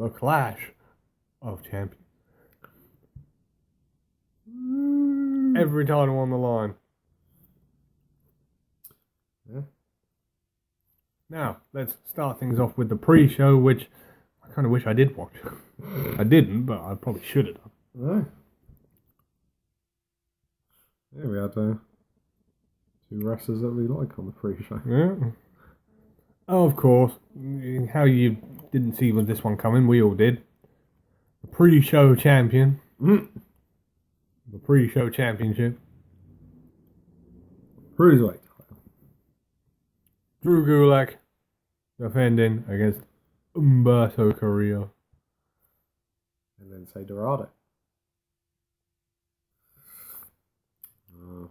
the Clash of Champions. Every title on the line. Yeah. Now, let's start things off with the pre-show, which I kind of wish I did watch. I didn't, but I probably should have done. No. Yeah, we had two wrestlers that we like on the pre-show. Yeah. Oh, of course. How you didn't see this one coming, we all did. The pre-show champion. The pre-show championship. Cruiserweight title. Drew Gulak defending against Humberto Carrillo. And then say Dorado.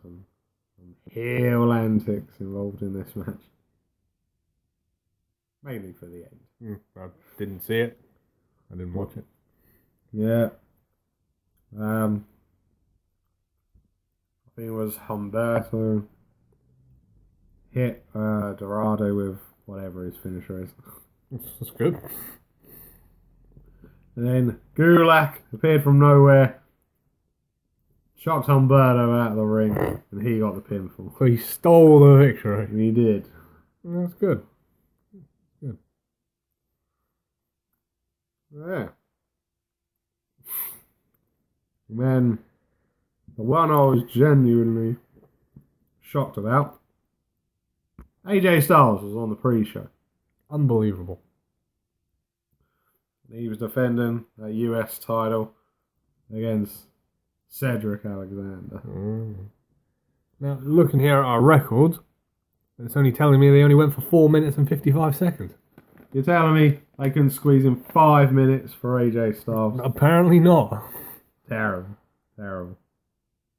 Some heel antics involved in this match. Mainly for the end. I didn't see it. I didn't watch it. Yeah. I think it was Humberto hit Dorado with whatever his finisher is. That's good. And then Gulak appeared from nowhere, shocked Humberto out of the ring, and he got the pinfall. So he stole the victory. And he did. That's good. Good. Yeah. And then the one I was genuinely shocked about, AJ Styles was on the pre-show. Unbelievable. He was defending a US title against Cedric Alexander. Now, looking here at our records, it's only telling me they only went for 4 minutes and 55 seconds. You're telling me they couldn't squeeze in 5 minutes for AJ Styles? Apparently not. Terrible. Terrible.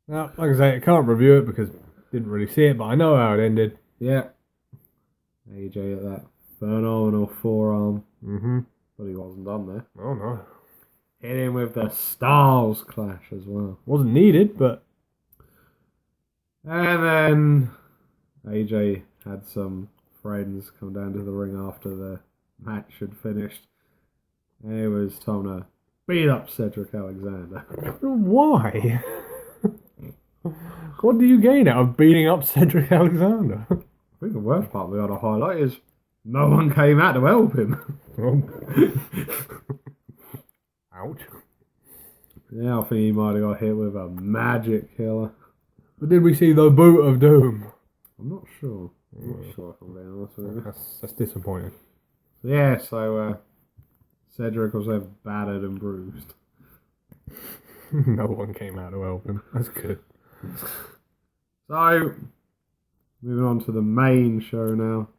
Now, like I say, I can't review it because I didn't really see it, but I know how it ended. Yeah. AJ at that phenomenal forearm. But he wasn't done there. Oh, no. Hit him with the Styles Clash as well. Wasn't needed, but... And then AJ had some friends come down to the ring after the match had finished. And it was time to beat up Cedric Alexander. Why? What do you gain out of beating up Cedric Alexander? I think the worst part we ought to highlight is no one came out to help him. Ouch. Yeah, I think he might have got hit with a magic killer. But did we see the boot of doom? I'm not sure. I'm not sure if I'm being honest with you. That's disappointing. Yeah, so Cedric was battered and bruised. No one came out to help him. That's good. So, moving on to the main show now.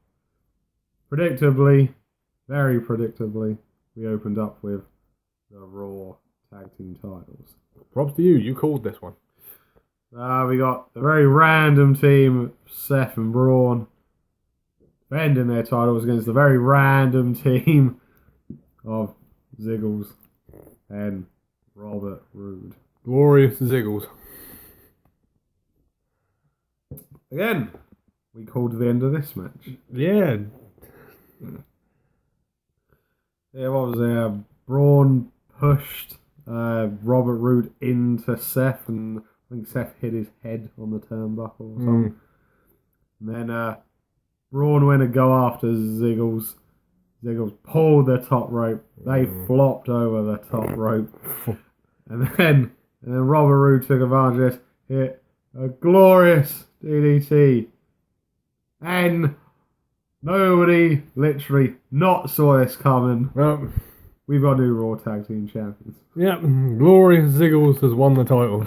Predictably, very predictably, we opened up with the Raw Tag Team titles. Props to you. You called this one. We got the very random team, Seth and Braun, defending their titles against the very random team of Ziggles and Robert Roode. Glorious Ziggles. Again, we called the end of this match. Yeah. Yeah, what was there? Braun pushed Robert Roode into Seth, and I think Seth hit his head on the turnbuckle or something. And then Braun went to go after Ziggles. Ziggles pulled the top rope. They flopped over the top rope. and then Robert Roode took advantage of this, hit a glorious DDT. And nobody literally not saw this coming. Well, We've got new Raw Tag Team Champions. yeah, Glorious Ziggles has won the title.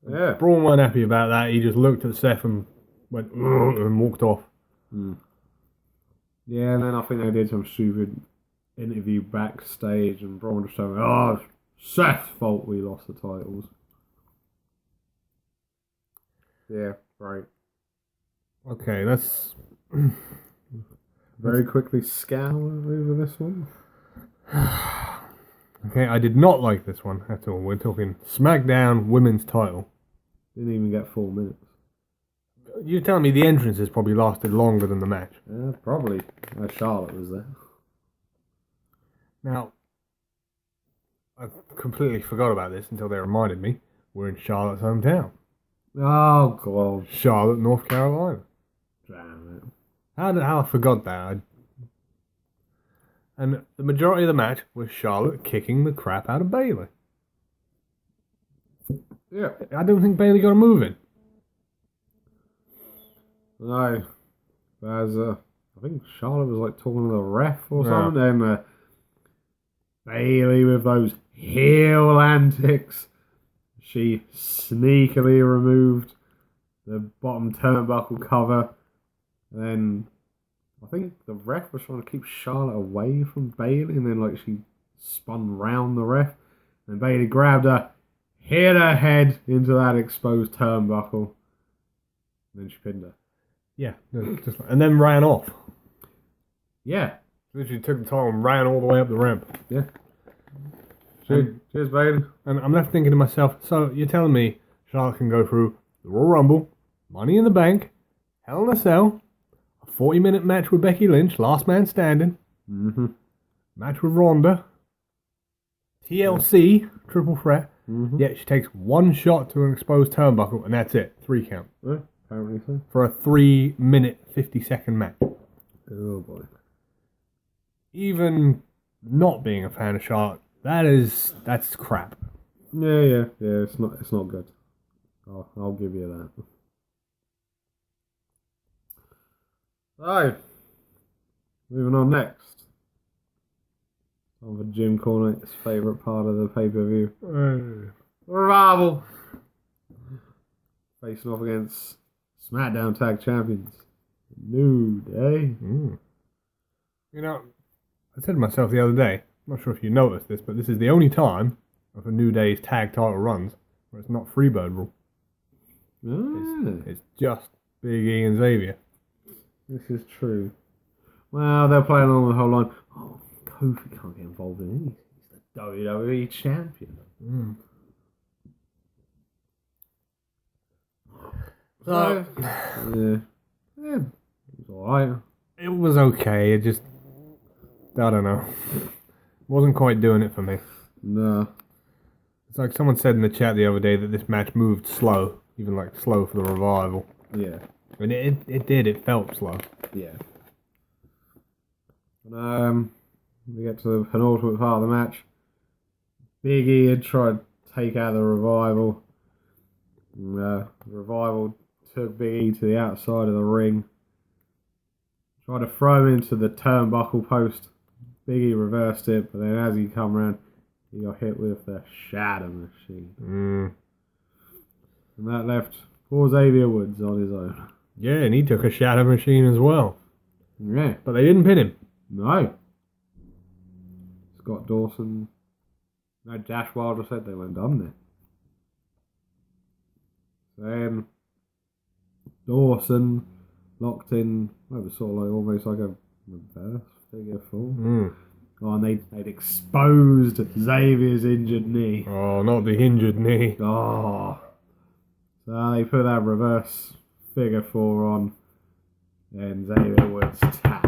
Yeah. Braun weren't happy about that. He just looked at Seth and went and walked off. Yeah, and then I think they did some stupid interview backstage, and Braun just told me, "Oh, it's Seth's fault we lost the titles." Yeah, right. Okay, let's Very quickly scour over this one. Okay, I did not like this one at all. We're talking SmackDown Women's title. Didn't even get 4 minutes. You're telling me the entrances probably lasted longer than the match? Probably. Charlotte was there. Now, I completely forgot about this until they reminded me. We're in Charlotte's hometown. Oh, God. Charlotte, North Carolina. Damn it. How I forgot that. And the majority of the match was Charlotte kicking the crap out of Bayley. Yeah. I don't think Bayley got a move in. No. As, I think Charlotte was like talking to the ref or something, and Bayley with those heel antics. She sneakily removed the bottom turnbuckle cover. And then I think the ref was trying to keep Charlotte away from Bayley, and then like she spun round the ref, and Bayley grabbed her, hit her head into that exposed turnbuckle, and then she pinned her. Yeah, and then ran off. Yeah. Literally took the title and ran all the way up the ramp. Yeah. Cheers, Bayley. And I'm left thinking to myself, so you're telling me Charlotte can go through the Royal Rumble, Money in the Bank, Hell in a Cell, a 40-minute match with Becky Lynch, last man standing, match with Ronda, TLC, triple threat, yet she takes one shot to an exposed turnbuckle, and that's it. 3 count. Yeah, apparently so. For a 3-minute, 50-second match. Oh, boy. Even not being a fan of Charlotte, that's crap. Yeah. It's not good. I'll give you that. So, moving on next. On for Jim Cornette's favourite part of the pay-per-view. Revival. Facing off against SmackDown Tag Champions. New Day. You know, I said to myself the other day, I'm not sure if you noticed this, but this is the only time of a New Day's tag title runs where it's not Freebird rule. It's just Big E and Xavier. This is true. Well, they're playing along the whole line. Oh, Kofi can't get involved in it. He's the WWE champion. So, yeah, it was alright. it was okay. It just, I don't know. Wasn't quite doing it for me. No. It's like someone said in the chat the other day that this match moved slow, even like slow for the Revival. Yeah. And it did. It felt slow. Yeah. We get to the penultimate part of the match. Big E had tried to take out the Revival. The Revival took Big E to the outside of the ring. Tried to throw him into the turnbuckle post. Big E reversed it, but then as he come around, he got hit with the Shatter Machine. And that left poor Xavier Woods on his own. Yeah, and he took a Shatter Machine as well. Yeah. But they didn't pin him. No. Scott Dawson. No, Dash Wilder said they weren't done there. Then Dawson locked in, it was sort of like almost like a reverse figure 4. Oh, and they'd exposed Xavier's injured knee. Oh, not the injured knee. Oh. So they put that reverse figure 4 on, and Xavier Woods tapped.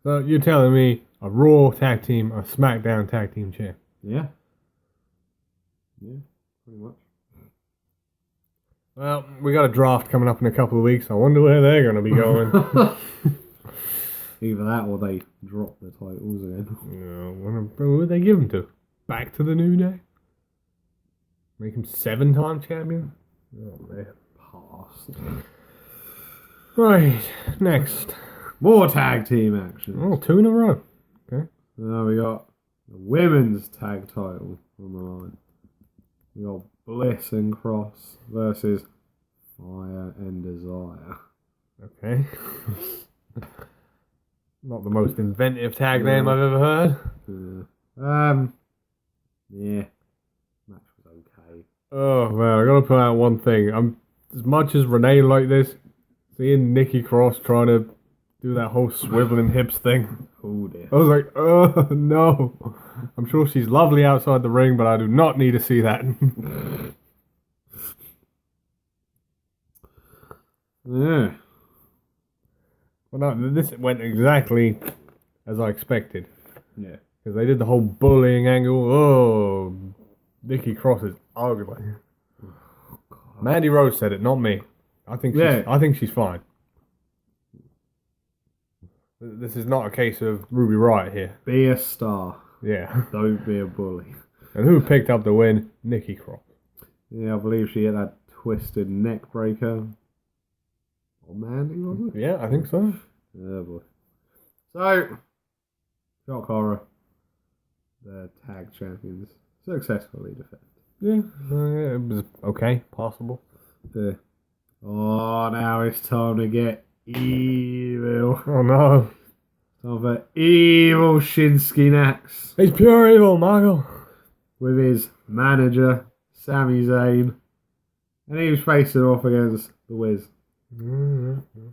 So you're telling me a Raw tag team, a SmackDown tag team champ? Yeah. Yeah, pretty much. Well, we got a draft coming up in a couple of weeks. I wonder where they're going to be going. Either that or they drop the titles again. Who would they give them to? Back to the New Day? Make him 7-time champion? Oh, man. Pass. Right, next. More tag team action. Oh, 2 in a row. Okay. Now we got the women's tag title on the line. We got Bliss and Cross versus Fire and Desire. Okay. Not the most inventive tag name I've ever heard. Yeah. Match was okay. Oh, man, I gotta put out one thing. As much as Renee like this, seeing Nikki Cross trying to do that whole swiveling hips thing. Oh dear. I was like, oh, no. I'm sure she's lovely outside the ring, but I do not need to see that. Yeah. Well, no, this went exactly as I expected. Yeah. Because they did the whole bullying angle. Oh, Nikki Cross is ugly. Mandy Rose said it, not me. I think she's fine. This is not a case of Ruby Riott here. Be a star. Yeah. Don't be a bully. And who picked up the win? Nikki Cross. Yeah, I believe she hit that twisted neck breaker. Or Mandy, was it? Yeah, I think so. Yeah, boy. So, shock horror. The tag champions successfully defend. Yeah, it was okay, possible. Yeah. Oh, now it's time to get evil. Oh no. Time for evil Shinsuke Nax. He's pure evil, Michael. With his manager, Sami Zayn. And he was facing off against The Wiz. Mm-hmm.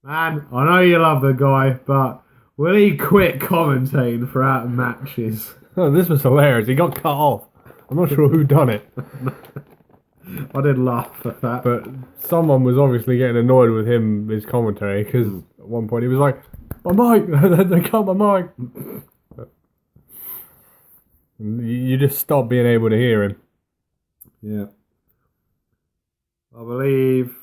Man, I know you love the guy, but will he quit commentating throughout matches? Oh, this was hilarious. He got cut off. I'm not sure who done it. I did laugh at that. But someone was obviously getting annoyed with him, his commentary, because at one point he was like, my mic! They cut my mic! You just stop being able to hear him. Yeah. I believe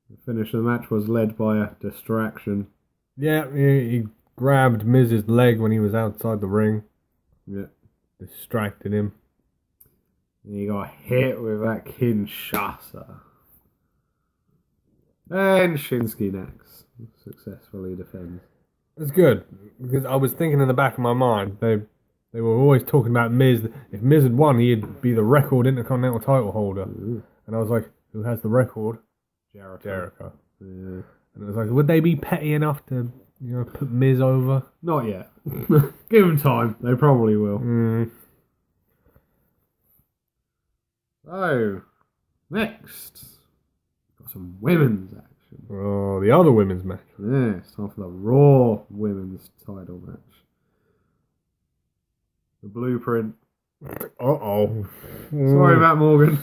the finish of the match was led by a distraction. Yeah, he grabbed Miz's leg when he was outside the ring. Yeah. Distracted him. And he got hit with that Kinshasa. And Shinsuke Nax successfully defends. It's good, because I was thinking in the back of my mind, they were always talking about Miz. If Miz had won, he'd be the record Intercontinental title holder. Ooh. And I was like, who has the record? Jericho. Yeah. And it was like, would they be petty enough to, put Miz over? Not yet. Give them time. They probably will. So, next, got some women's action. Oh, the other women's match. Yeah, it's time for the Raw women's title match. The Blueprint. Uh-oh. Sorry, Matt Morgan.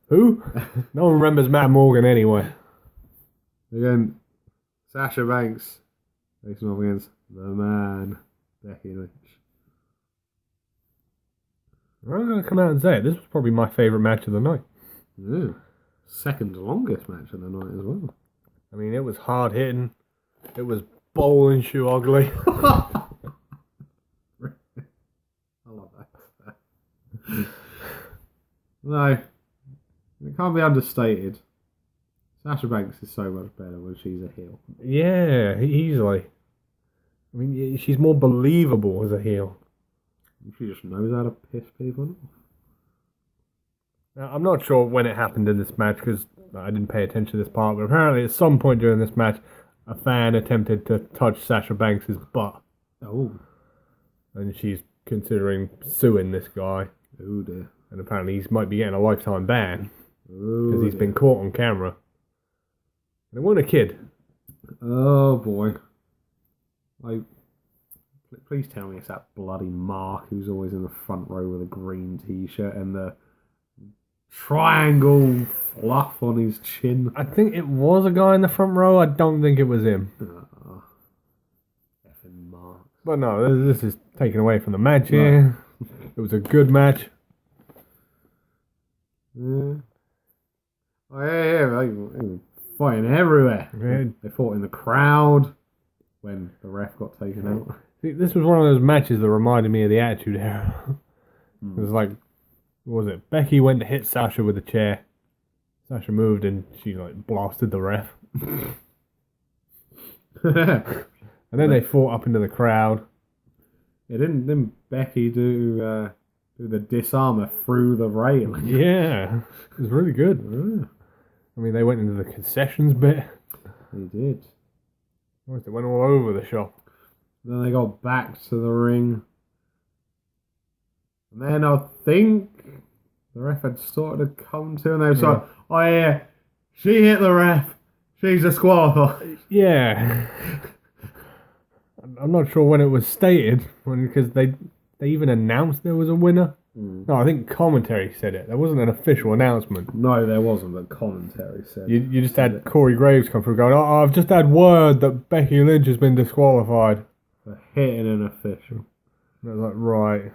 Who? No one remembers Matt Morgan anyway. Again, Sasha Banks facing off against the man, Becky Lynch. I'm going to come out and say it. This was probably my favourite match of the night. Yeah. Second longest match of the night as well. I mean, it was hard hitting. It was bowling shoe ugly. I love that. No, it can't be understated. Sasha Banks is so much better when she's a heel. Yeah, easily. I mean, she's more believable as a heel. She just knows how to piss people off. Now, I'm not sure when it happened in this match because I didn't pay attention to this part, but apparently at some point during this match, a fan attempted to touch Sasha Banks' butt. Oh. And she's considering suing this guy. Oh dear. And apparently he might be getting a lifetime ban Oh, because he's been caught on camera. And it wasn't a kid. Oh boy. Please tell me it's that bloody Mark who's always in the front row with a green t-shirt and the triangle fluff on his chin. I think it was a guy in the front row. I don't think it was him. Effing Mark. But no, this is taken away from the match here. It was a good match. Yeah. Oh yeah, they were fighting everywhere. Yeah. They fought in the crowd when the ref got taken out. See, this was one of those matches that reminded me of the Attitude Era. It was like, what was it? Becky went to hit Sasha with a chair. Sasha moved and she blasted the ref. And then they fought up into the crowd. Yeah, didn't Becky do the disarmer through the railing? Yeah, it was really good. Yeah. I mean, they went into the concessions bit. They did. They went all over the shop. Then they got back to the ring. And then I think the ref had started to come to, and they were like, oh yeah, she hit the ref. She's a disqualified. Yeah. I'm not sure when it was stated, because they even announced there was a winner. No, I think commentary said it. There wasn't an official announcement. No, there wasn't, but commentary said it. You just had Corey Graves come through going, I've just had word that Becky Lynch has been disqualified. for hitting an official. I was like, right.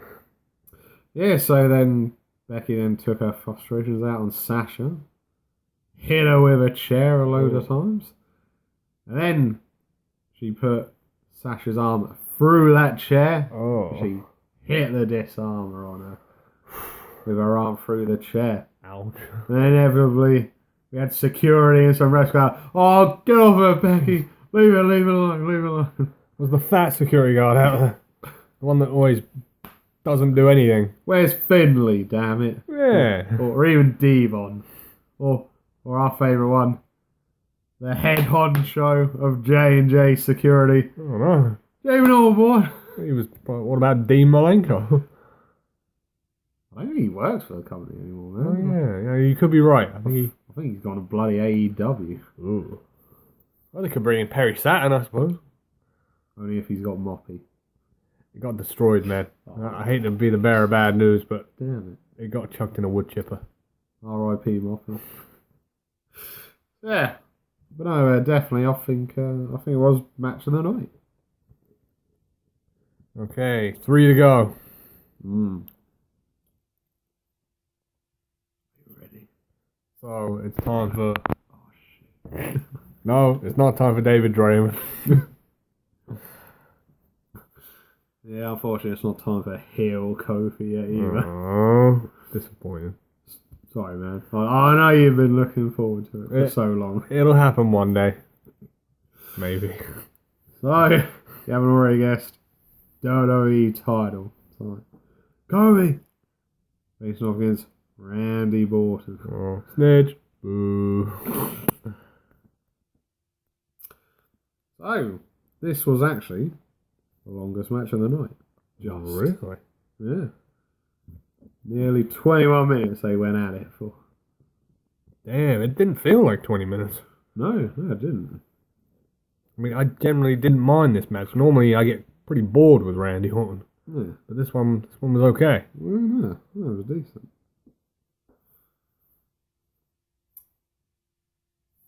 Yeah, so then Becky then took her frustrations out on Sasha, hit her with a chair a load of times, and then she put Sasha's arm through that chair. Oh. She hit the disarmer on her with her arm through the chair. Ouch. And then inevitably, we had security and some refs go, "Oh, get off her, Becky! Leave it alone, leave it alone." Was the fat security guard out there? The one that always doesn't do anything. Where's Finley, damn it? Yeah. Or even Devon. Or our favourite one, the head honcho of J&J Security. I don't know. David Overboard. He was. What about Dean Malenko? I don't think he works for the company anymore, Oh man. yeah, you could be right. I think I think he's gone to bloody AEW. Ooh. Well, they could bring in Perry Saturn, I suppose. Only if he's got Moppy. It got destroyed, man. Oh. I hate to be the bearer of bad news, but Damn it got chucked in a wood chipper. it. R.I.P. Moppy. Yeah. But no, definitely, I think it was match of the night. Okay, 3 to go. You ready? So it's time for. Oh, shit. No, it's not time for David Draymond. Yeah, unfortunately, it's not time for heel Kofi yet either. Oh, disappointing. Sorry, man. I know you've been looking forward to it for so long. It'll happen one day. Maybe. So, you haven't already guessed, WWE title. So, Kofi facing off against Randy Orton. Oh, snitch. Boo. So, this was actually the longest match of the night. Just. Really? Yeah. Nearly 21 minutes they went at it for. Damn, it didn't feel like 20 minutes. No, it didn't. I mean, I generally didn't mind this match. Normally, I get pretty bored with Randy Orton, Yeah. but this one was okay. Well, no, that was decent.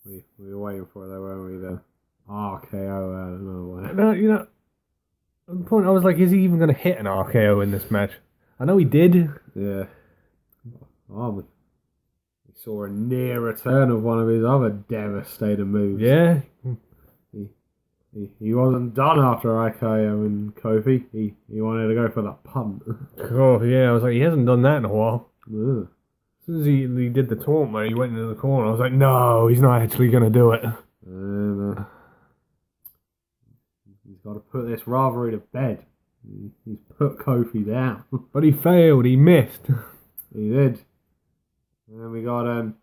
We were waiting for it though, weren't we? The RKO out of nowhere. No, you know, at the point I was like, is he even going to hit an RKO in this match? I know he did. Yeah. We saw a near return of one of his other devastating moves. Yeah. He wasn't done after RKO and Kofi. He wanted to go for the punt. Oh, yeah. I was like, he hasn't done that in a while. Yeah. As soon as he did the taunt where he went into the corner, I was like, no, he's not actually going to do it. And he's got to put this rivalry to bed. He's put Kofi down. But he failed. He missed. He did. And then we got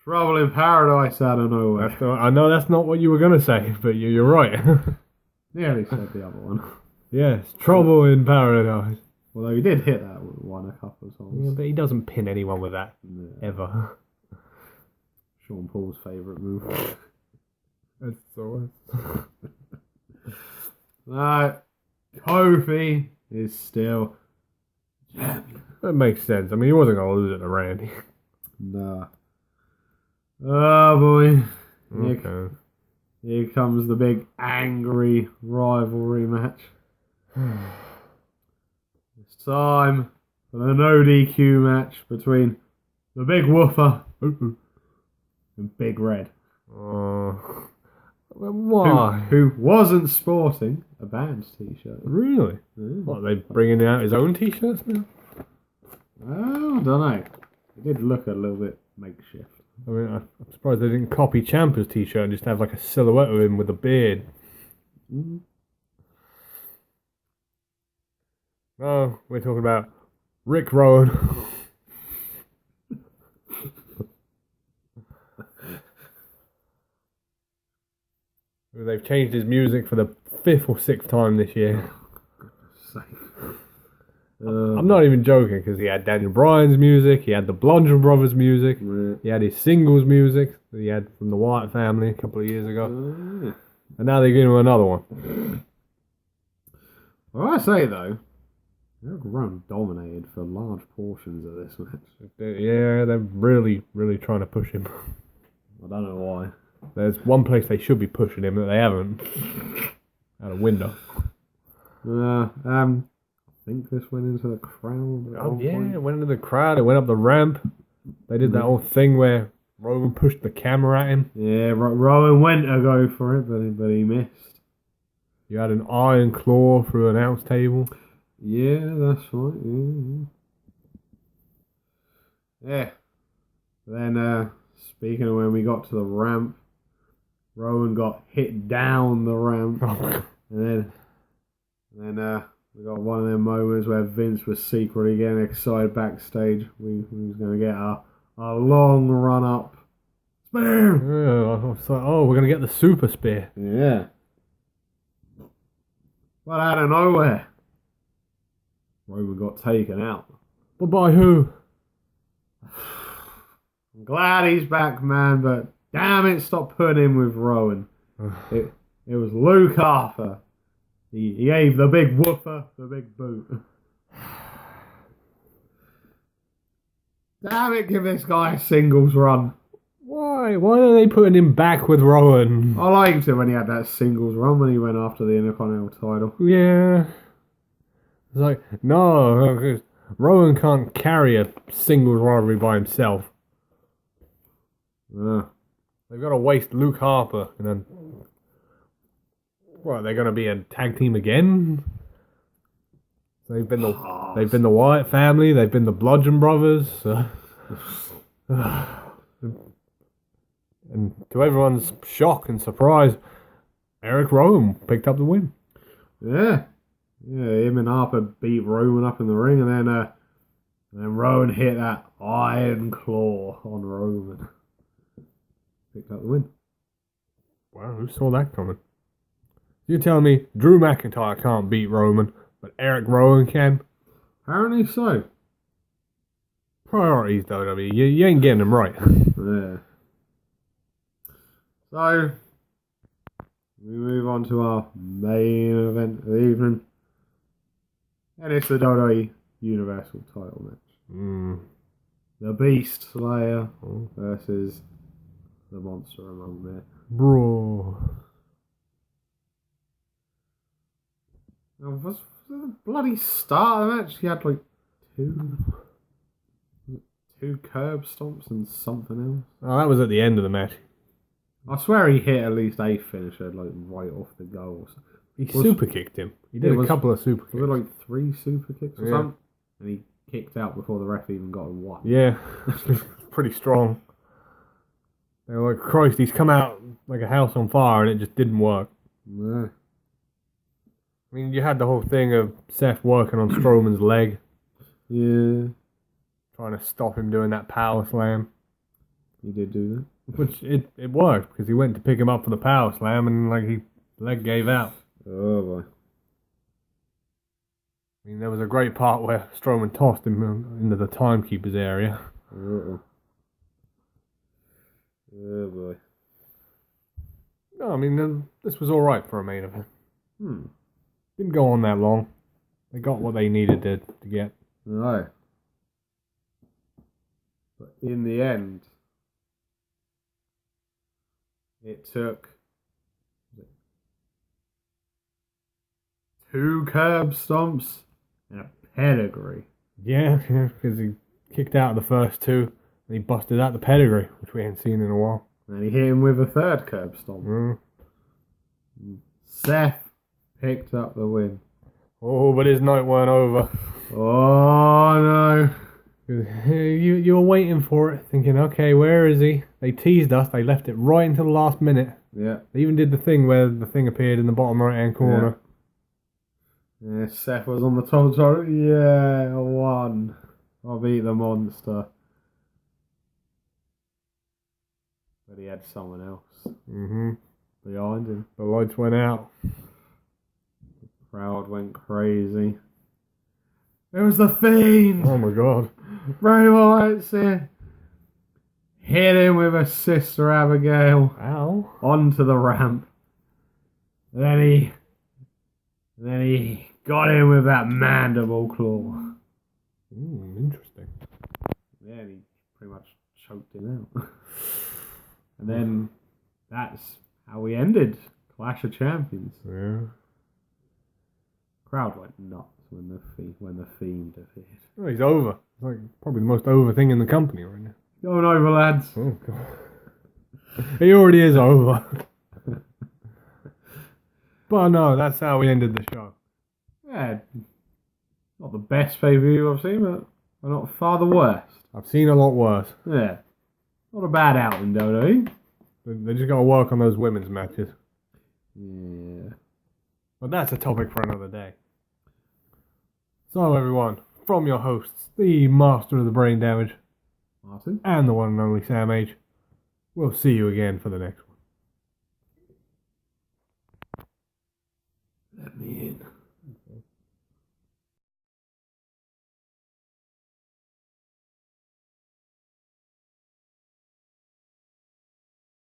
Trouble in Paradise out of nowhere. I know that's not what you were going to say, but you're right. Nearly said the other one. Yes, Trouble in Paradise. Although he did hit that one a couple of times. Yeah, but he doesn't pin anyone with that. Yeah. Ever. Sean Paul's favourite move. That's so. Kofi is still champion. That makes sense. I mean, he wasn't going to lose it to Randy. Nah. Oh boy. Okay. Here comes the big angry rivalry match. It's time for the no DQ match between the Big Woofer and Big Red. Why? Who wasn't sporting a band t-shirt. Really? Yeah. What, are they bringing out his own t-shirts now? Oh, I don't know. It did look a little bit makeshift. I mean, I'm surprised they didn't copy Ciampa's t-shirt and just have like a silhouette of him with a beard. Mm-hmm. No, we're talking about Rick Rowan. They've changed his music for the 5th or 6th time this year. I'm not even joking, because he had Daniel Bryan's music, he had the Bludgeon Brothers music, he had his singles music that he had from the Wyatt family a couple of years ago, and now they're giving him another one. Well, I say though, Eric Rowan dominated for large portions of this match. Yeah, they're really, really trying to push him. I don't know why. There's one place they should be pushing him that they haven't. Out a window. I think this went into the crowd. Oh yeah, it went into the crowd. It went up the ramp. They did that whole thing where Roman pushed the camera at him. Yeah, Rowan went to go for it, but he missed. You had an iron claw through an announce table. Yeah, that's right. Yeah. Then, speaking of when we got to the ramp, Rowan got hit down the ramp. And then we got one of them moments where Vince was secretly getting excited backstage. We was going to get a long run up. Spear! Yeah, I was like, oh, we're going to get the super spear. Yeah. But out of nowhere, Roman got taken out. But by who? I'm glad he's back, man, but damn it, stop putting him with Rowan. It was Luke Harper. He gave the big woofer the big boot. Damn it, give this guy a singles run. Why? Why are they putting him back with Rowan? I liked it when he had that singles run when he went after the Intercontinental title. Yeah. It's like, no, 'cause Rowan can't carry a singles rivalry by himself. They've got to waste Luke Harper and then... What, they're going to be a tag team again? They've been the Wyatt family. They've been the Bludgeon Brothers. And to everyone's shock and surprise, Eric Rowan picked up the win. Yeah, him and Harper beat Rowan up in the ring, and then Rowan hit that iron claw on Roman. Picked up the win. Wow, who saw that coming? You're telling me Drew McIntyre can't beat Roman, but Eric Rowan can? Apparently so. Priorities, WWE. You ain't getting them right. Yeah. So, we move on to our main event of the evening. And it's the WWE Universal title match. The Beast Slayer versus the Monster Among Men. Bro. Now, was the bloody start of the match? He had like two curb stomps and something else. Oh, that was at the end of the match. I swear he hit at least a finisher like right off the go. He super kicked him. He did a couple of super kicks. Was it like 3 super kicks or something? And he kicked out before the ref even got him one. Yeah, pretty strong. They were like, Christ, he's come out like a house on fire and it just didn't work. Yeah. I mean, you had the whole thing of Seth working on Strowman's leg. Yeah. Trying to stop him doing that power slam. He did do that. Which, it worked, because he went to pick him up for the power slam and, like, his leg gave out. Oh, boy. I mean, there was a great part where Strowman tossed him into the timekeeper's area. Uh-oh. Oh, boy. No, I mean, this was alright for a main event. Hmm. Didn't go on that long. They got what they needed to get. No. But in the end, it took 2 curb stomps and a pedigree. Yeah, because he kicked out the first 2 and he busted out the pedigree, which we hadn't seen in a while. And he hit him with a 3rd curb stomp. Seth picked up the win. Oh, but his night weren't over. Oh, no. You were waiting for it, thinking, okay, where is he? They teased us. They left it right until the last minute. Yeah. They even did the thing where the thing appeared in the bottom right-hand corner. Yeah, Seth was on the top. Yeah, I won. I beat the monster. But he had someone else behind him. The lights went out. The crowd went crazy. It was the Fiend! Oh my god. Bray Wyatt's here. Hit him with a Sister Abigail. Ow. Onto the ramp. Then he got him with that mandible claw. Interesting. Yeah, and he pretty much choked him out. And then that's how we ended Clash of Champions. Yeah. Crowd went nuts when the Fiend appeared. Oh, he's over. It's like probably the most over thing in the company right now. Going over, lads. Oh, God. He already is over. But no, that's how we ended the show. Yeah, not the best pay-per-view I've seen, but not far the worst. I've seen a lot worse. Yeah, not a bad outing, WWE. They just got to work on those women's matches. Yeah. But that's a topic for another day. So everyone, from your hosts, the master of the brain damage, Martin. and the one and only Sam H, we'll see you again for the next one.